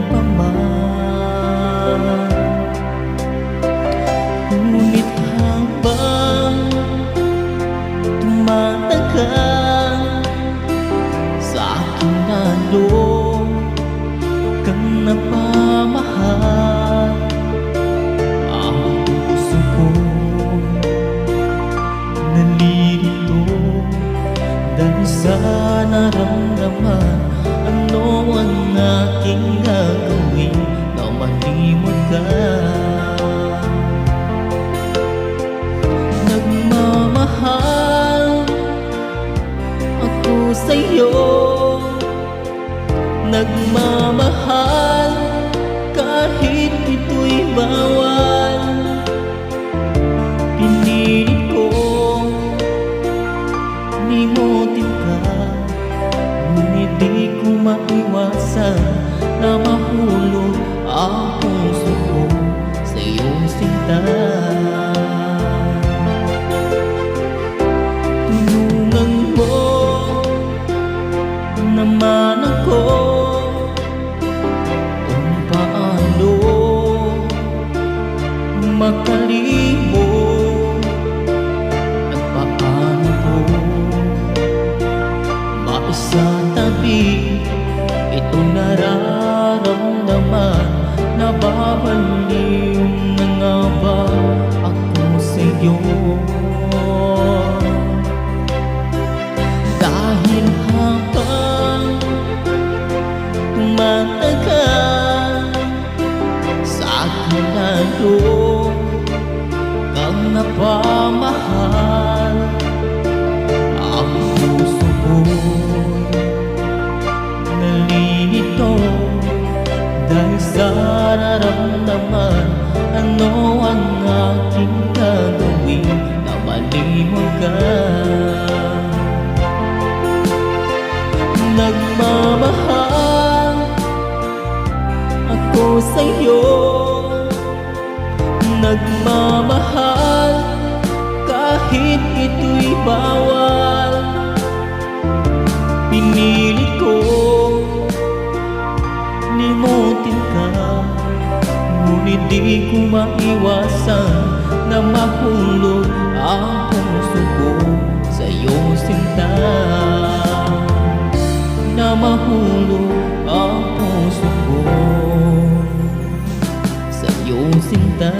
pa man. Ngunit habang tumatagal, sa aking lalo kang napamahal. Ang puso ko nalilito dahil sa naramdaman. Ano ang aking gagawin na malimot ka? Nagmamahal ako sa'yo, nagmamahal kahit ito'y bawal. Pinilit ko limutin ka, ngunit di ko maiwasan na mahulog ang puso ko sa iyong sinta. Tulungan mo naman ako kung paano makalimot at paano ko maisatabi itong nararamdaman. Nababaliw na nga ba ako sa'yo? Dahil habang tumatagal, sa akin lalo kang napamahal. Ang puso ko nalilito dahil sa nararamdaman. Ano ang aking gagawin na malimot ka? Nagmamahal ako sa'yo, nagmamahal kahit ito'y bawal. Pinilit ko limutin ka, ngunit di ko maiwasan na mahulog ang puso ko sa iyong sinta. Na mahulog ang puso ko sa iyong sinta.